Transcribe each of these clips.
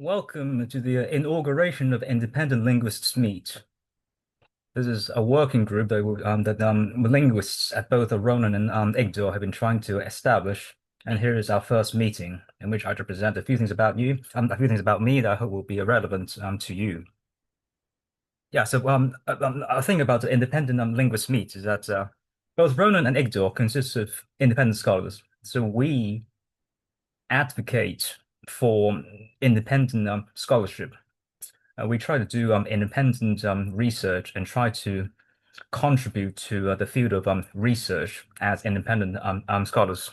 Welcome to the inauguration of Independent Linguists Meet. This is a working group that linguists at both Ronin and IGDORE have been trying to establish. And here is our first meeting, in which I to present a few things about a few things about me that I hope will be relevant to you. Yeah, so a thing about the Independent Linguists Meet is that both Ronin and IGDORE consist of independent scholars. So we advocate for independent scholarship. We try to do independent research and try to contribute to the field of research as independent scholars.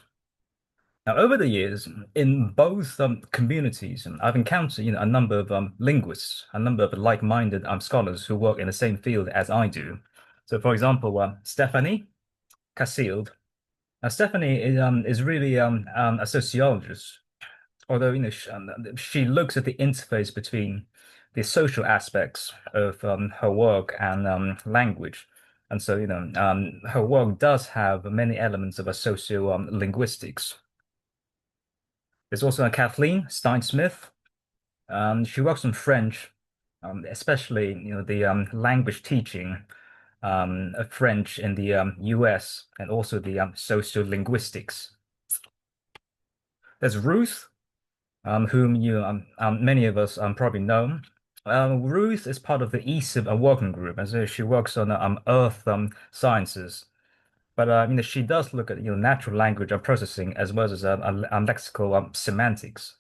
Now, over the years, in both communities, I've encountered a number of linguists, a number of like-minded scholars who work in the same field as I do. So, for example, Stephanie Cassild. Now, Stephanie is really a sociologist, although she looks at the interface between the social aspects of her work and language. And so, her work does have many elements of a socio-linguistics. There's also a Kathleen Stein-Smith. She works on French, especially, the language teaching of French in the US and also the sociolinguistics. There's Ruth, whom many of us probably know. Ruth is part of the ESIB working group, and so she works on earth sciences. But she does look at natural language processing as well as lexical semantics.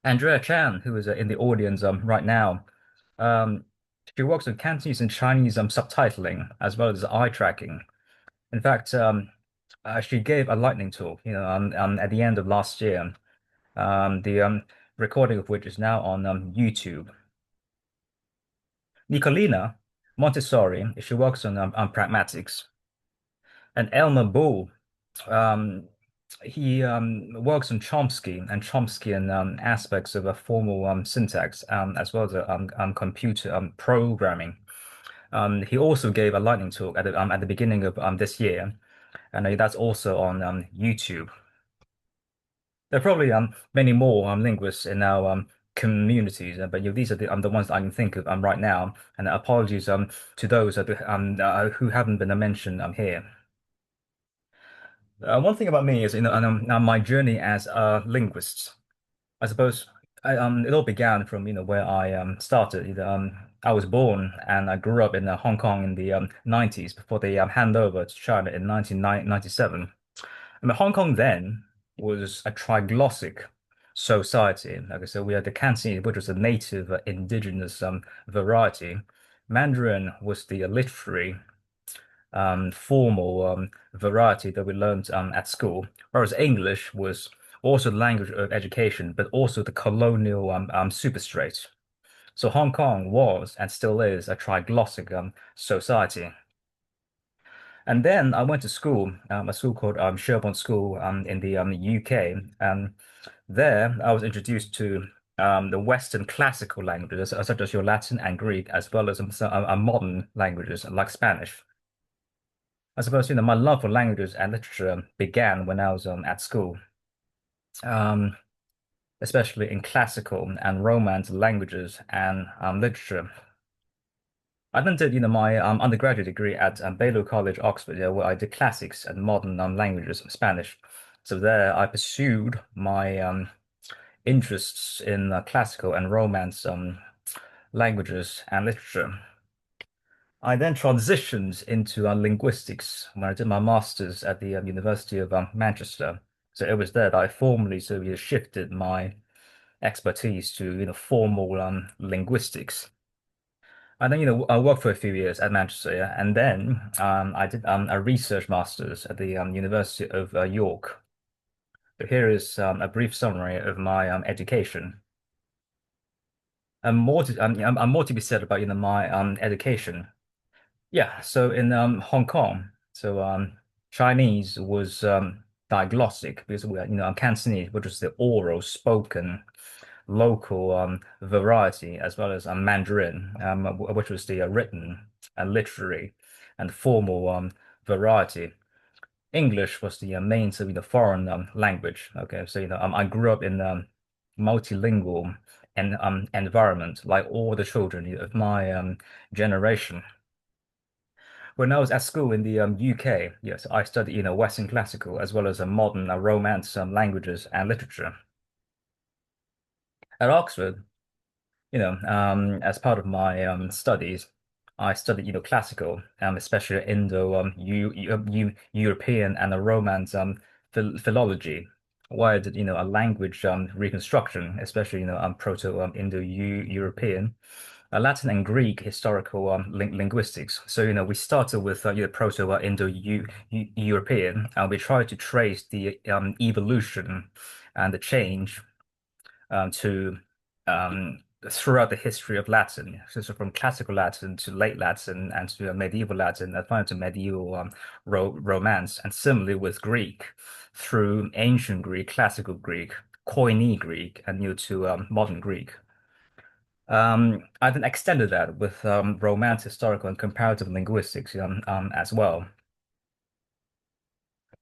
Andrea Chan, who is in the audience right now, um, she works on Cantonese and Chinese subtitling as well as eye tracking. In fact, she gave a lightning talk, at the end of last year. The recording of which is now on YouTube. Nicolina Montessori, she works on pragmatics, and Elmer Bull, um, he works on Chomskyan aspects of a formal syntax, as well as computer programming. He also gave a lightning talk at the beginning of this year, and that's also on YouTube. There are probably many more linguists in our communities, but these are the ones that I can think of right now. And apologies to those who haven't been mentioned here. One thing about me is my journey as a linguist. I suppose it all began from where I started. I was born and I grew up in Hong Kong in the 90s before they hand over to China in 1997. I mean, Hong Kong then was a triglossic society. Like I said, we had the Cantonese, which was a native indigenous variety. Mandarin was the literary formal variety that we learned at school, whereas English was also the language of education, but also the colonial superstrate. So Hong Kong was and still is a triglossic society. And then I went to school, a school called Sherborne School in the UK. And there I was introduced to the Western classical languages, such as your Latin and Greek, as well as some modern languages like Spanish. I suppose, my love for languages and literature began when I was at school, um, especially in classical and Romance languages and literature. I then did, my undergraduate degree at Baylor College, Oxford, where I did classics and modern languages, Spanish. So there, I pursued my interests in classical and Romance languages and literature. I then transitioned into linguistics when I did my master's at the University of Manchester. So it was there that I formally sort of shifted my expertise to formal linguistics. And then, I worked for a few years at Manchester, yeah, and then I did a research master's at the University of York. So here is a brief summary of my education. And more to be said about my education. Yeah, so in Hong Kong, so Chinese was diglossic because we had, Cantonese, which was the oral spoken local variety, as well as Mandarin, which was the written and literary and formal variety. English was the main, so foreign language. Okay, so I grew up in multilingual and environment like all the children of my generation. When I was at school in the UK, yes, I studied Western classical as well as modern Romance languages and literature. At Oxford, as part of my studies, I studied classical, especially Indo European and the Romance philology, where I did a language reconstruction, especially Proto Indo-European, Latin and Greek historical linguistics. So we started with Proto Indo-European, and we tried to trace the evolution and the change to um, throughout the history of Latin, so from classical Latin to late Latin and to medieval Latin, and finally to medieval Romance, and similarly with Greek, through ancient Greek, classical Greek, Koine Greek, and to modern Greek. I then extended that with Romance, historical, and comparative linguistics as well.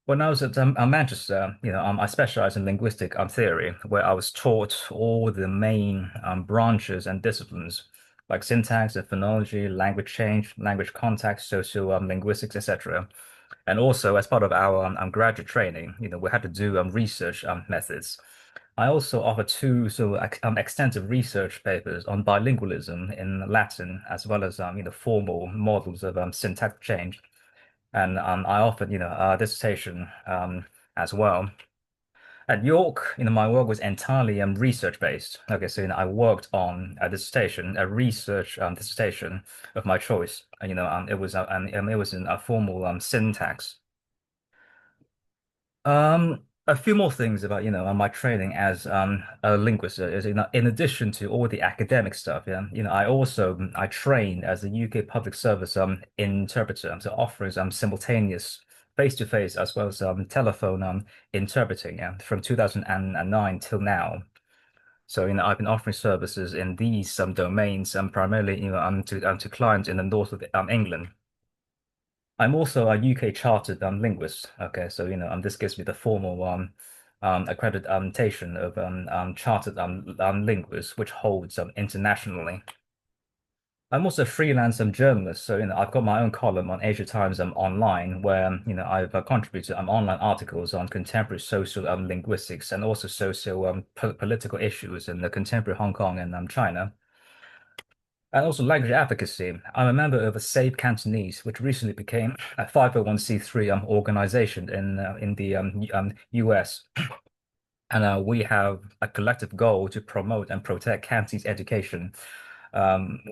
When I was at Manchester, I specialized in linguistic theory, where I was taught all the main branches and disciplines like syntax and phonology, language change, language context, socio linguistics, etc. And also, as part of our graduate training, we had to do research methods. I also offer two extensive research papers on bilingualism in Latin, as well as formal models of syntactic change. And I offered, a dissertation as well. At York, my work was entirely research based. Okay, so I worked on a dissertation, a research dissertation of my choice. It was in a formal syntax. A few more things about, my training as a linguist is, in addition to all the academic stuff, yeah, I trained as a UK public service interpreter, so offering simultaneous face-to-face as well as telephone interpreting, yeah, from 2009 till now. So, I've been offering services in these some domains, primarily, to clients in the north of England. I'm also a UK chartered linguist. Okay, so this gives me the formal accreditation of chartered linguist, which holds internationally. I'm also a freelance journalist, so I've got my own column on Asia Times online, where I've contributed online articles on contemporary social linguistics and also socio po political issues in the contemporary Hong Kong and China. And also language advocacy. I'm a member of a Save Cantonese, which recently became a 501(c)(3) organization in the US. And we have a collective goal to promote and protect Cantonese education.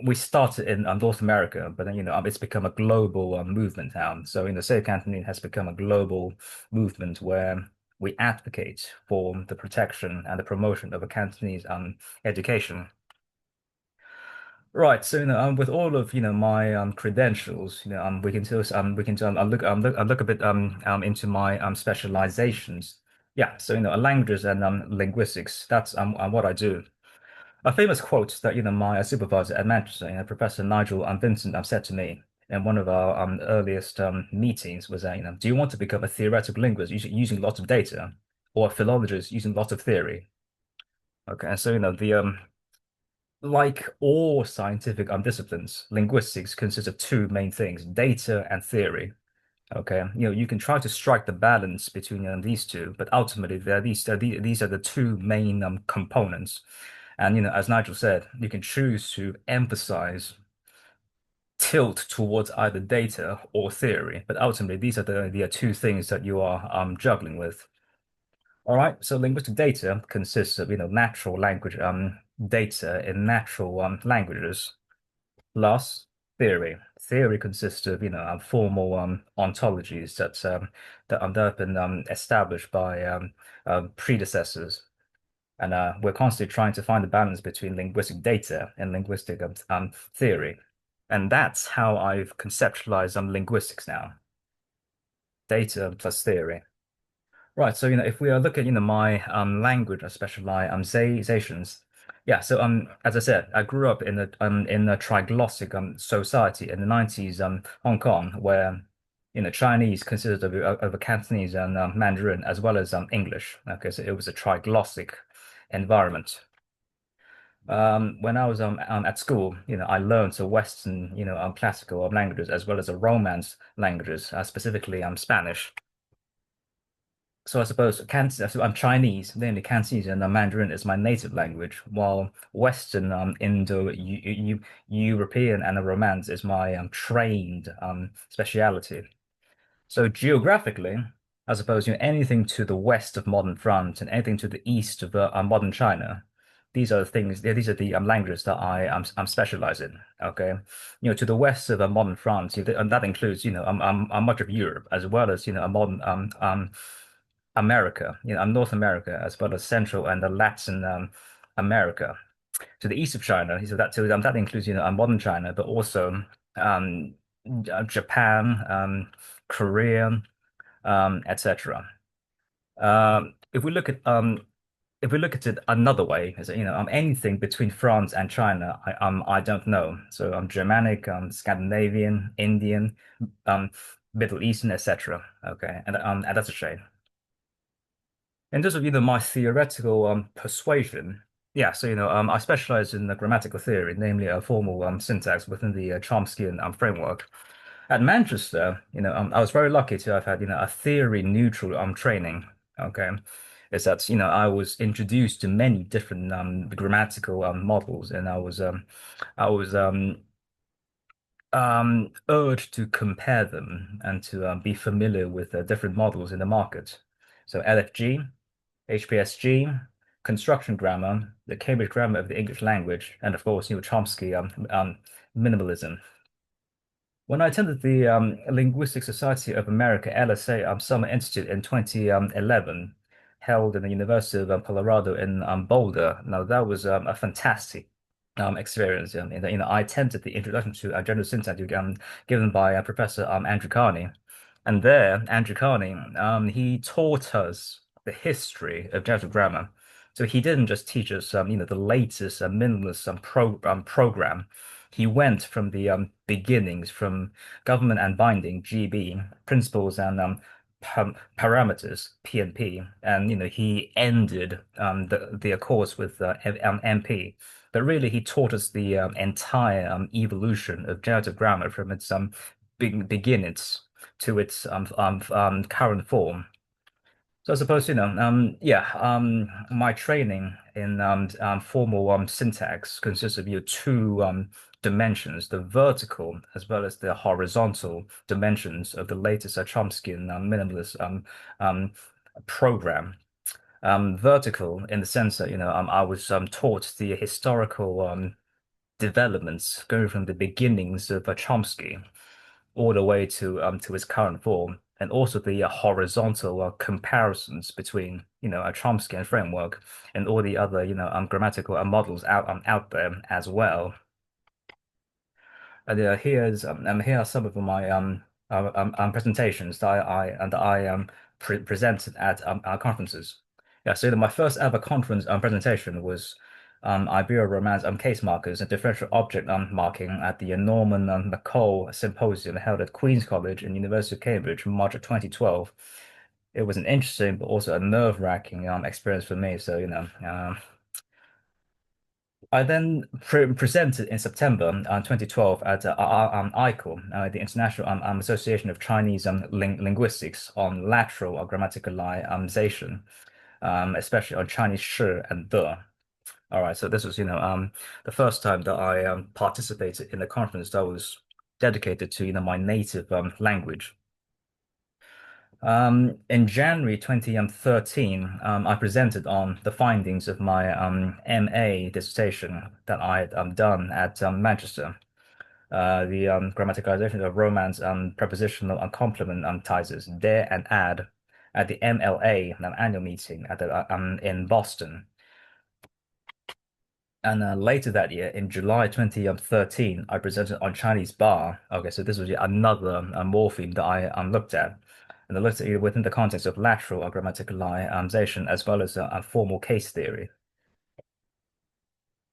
We started in North America, but then it's become a global movement now. So Save Cantonese has become a global movement where we advocate for the protection and the promotion of a Cantonese education. Right, so with all of my credentials, I look a bit into my specializations. Yeah, so languages and linguistics. That's what I do. A famous quote that my supervisor at Manchester, Professor Nigel Vincent, said to me in one of our earliest meetings was that do you want to become a theoretical linguist using lots of data, or a philologist using lots of theory? Okay, and so the like all scientific disciplines, linguistics consists of two main things, data and theory. Okay, you can try to strike the balance between these two, but ultimately these are the two main components. And as Nigel said, you can choose to emphasize tilt towards either data or theory, but ultimately these are the two things that you are juggling with. All right, so linguistic data consists of natural language data in natural languages plus theory. Theory consists of formal ontologies that have been established by predecessors, and we're constantly trying to find a balance between linguistic data and linguistic theory, and that's how I've conceptualized linguistics now: data plus theory. Right. So, if we look at, my language specializations, yeah. So, as I said, I grew up in a triglossic society in the 90s, Hong Kong, where Chinese consisted of a Cantonese and Mandarin as well as English. Okay, so it was a triglossic environment. When I was at school, I learned a Western, classical languages as well as a Romance languages, specifically Spanish. So I suppose so I'm Chinese, namely Cantonese and Mandarin is my native language, while Western Indo-European and Romance is my trained speciality. So geographically, I suppose anything to the west of modern France and anything to the east of modern China, these are the things. These are the languages that I'm specialized in. Okay, to the west of modern France, and that includes much of Europe as well as a modern America, North America as well as Central and the Latin America. To the east of China, that includes modern China, but also um, Japan, Korea, etc. If we look at it another way, is that, anything between France and China, I don't know. So Germanic, Scandinavian, Indian, um, Middle Eastern, etc. Okay, and that's a shame. In terms of my theoretical persuasion, yeah. So I specialize in the grammatical theory, namely a formal syntax within the Chomskyan framework. At Manchester, I was very lucky to have had, a theory neutral training. Okay. Is that, I was introduced to many different grammatical models, and I was urged to compare them and to be familiar with different models in the market. So LFG, HPSG, construction grammar, the Cambridge grammar of the English language, and of course, Chomsky minimalism. When I attended the Linguistic Society of America LSA Summer Institute in 2011, held in the University of Colorado in Boulder, now that was a fantastic experience. I attended the introduction to general syntax given by Professor Andrew Carney, and there Andrew Carney he taught us the history of generative grammar. So he didn't just teach us the latest minimalist program. He went from the beginnings, from government and binding (GB) principles and parameters (PNP), and he ended the course with MP. But really, he taught us the entire evolution of generative grammar from its beginnings to its current form. So I suppose, yeah, my training in formal syntax consists of two dimensions, the vertical as well as the horizontal dimensions of the latest Chomskyan minimalist um, program. Vertical in the sense that, I was taught the historical developments going from the beginnings of Chomsky all the way to its current form, and also the horizontal comparisons between a Chomsky framework and all the other grammatical models out there as well. And here are some of my presentations that I presented at our conferences. Yeah, so my first ever conference presentation was Ibero-Romance case markers and differential object marking at the Norman McCall Symposium held at Queen's College and University of Cambridge in March of 2012. It was an interesting but also a nerve-wracking experience for me. So, I then presented in September 2012 at ICOL, the International Association of Chinese Linguistics, on lateral or grammaticalization, especially on Chinese shi and the. All right, so this was, the first time that I participated in a conference that was dedicated to, my native language. In January 2013, I presented on the findings of my MA dissertation that I had done at Manchester, the grammaticalization of Romance prepositional and complement tizes, dare and add, at the MLA annual meeting in Boston. And later that year, in July 2013, I presented on Chinese bar. Okay, so this was yet another morpheme that I looked at. And I looked at it within the context of lateral or grammaticalization as well as a formal case theory.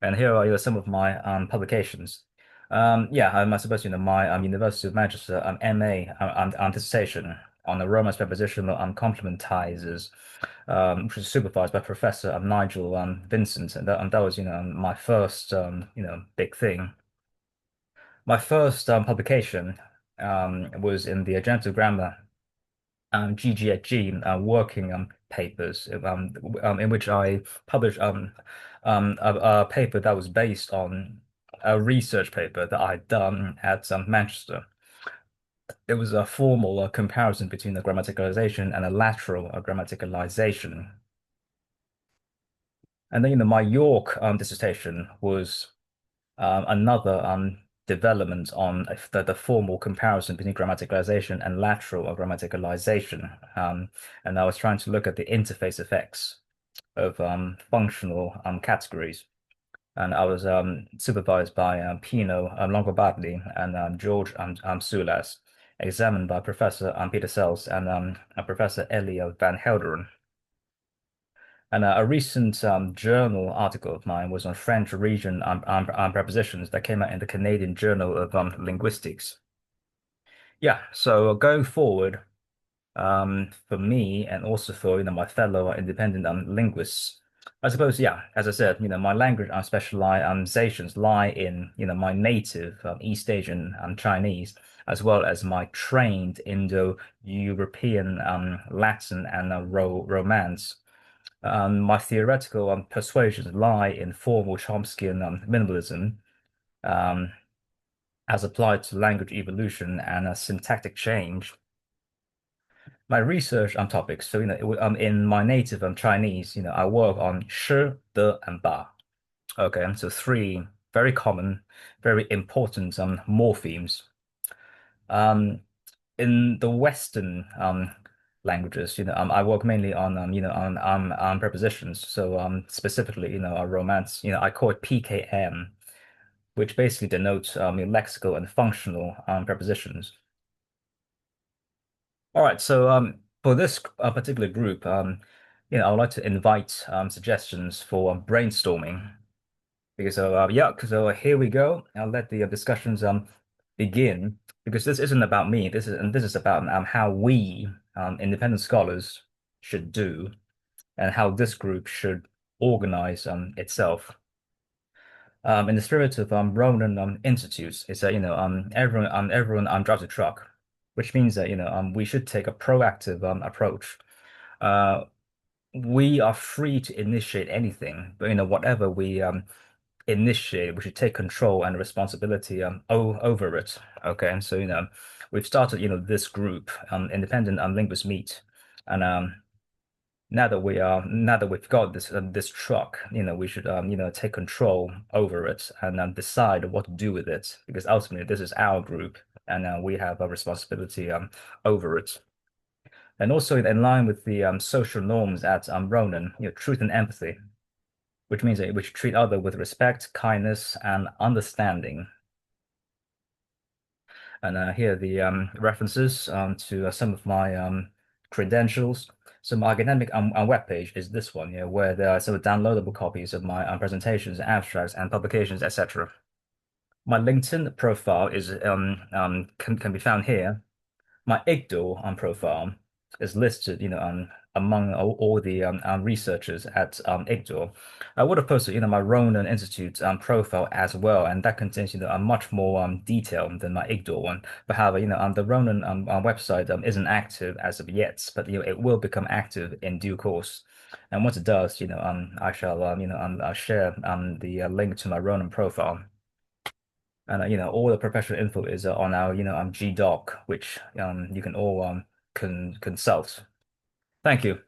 And here are some of my publications. Yeah, I suppose my University of Manchester MA dissertation. on the Romance prepositional complementizers, which was supervised by Professor Nigel Vincent, and that was, my first, big thing. My first publication was in the Generative Grammar GG working papers, in which I published a paper that was based on a research paper that I'd done at Manchester. It was a formal comparison between a grammaticalization and a lateral grammaticalization. And then, my York dissertation was another development on the formal comparison between grammaticalization and lateral grammaticalization. And I was trying to look at the interface effects of functional categories. And I was supervised by Pino Longobardi and George Soulas, examined by Professor Peter Sells and Professor Elio van Helderen. And a recent journal article of mine was on French region prepositions that came out in the Canadian Journal of Linguistics. Yeah, so going forward, for me and also for my fellow independent linguists, I suppose, yeah, as I said, my language specializations lie in my native East Asian Chinese, as well as my trained Indo-European Latin and Romance. My theoretical persuasions lie in formal Chomskyan minimalism, um, as applied to language evolution and syntactic change. My research on topics, so in my native Chinese, I work on shi, de, and ba. Okay, and so three very common, very important morphemes. Um, in the Western languages, I work mainly on prepositions. So specifically, a Romance, I call it PKM, which basically denotes your lexical and functional prepositions. All right, so for this particular group, I would like to invite suggestions for brainstorming. Because yeah, so here we go. I'll let the discussions begin because this isn't about me. This is about how we independent scholars should do and how this group should organize itself. In the spirit of Ronin Institute, is that everyone drives a truck, which means that we should take a proactive approach. Uh, we are free to initiate anything, but whatever we initiate, we should take control and responsibility over it. Okay, and so we've started this group, Independent Linguists Meet, and now that we've got this truck, we should take control over it and decide what to do with it because ultimately this is our group and we have a responsibility over it. And also in line with the social norms at Ronin, truth and empathy, which means that we should treat others with respect, kindness, and understanding. And here are the references to some of my credentials. So my academic webpage is this one, where there are some downloadable copies of my presentations, abstracts, and publications, etc. My LinkedIn profile is can be found here. My IGDORE profile is listed, among all the researchers at IGDORE. I would have posted, my Ronin Institute profile as well, and that contains, a much more detail than my IGDORE one. But however, the Ronin website isn't active as of yet, but it will become active in due course. And once it does, I shall, I'll share the link to my Ronin profile. And all the professional info is on our GDoc, which you can all consult. Thank you.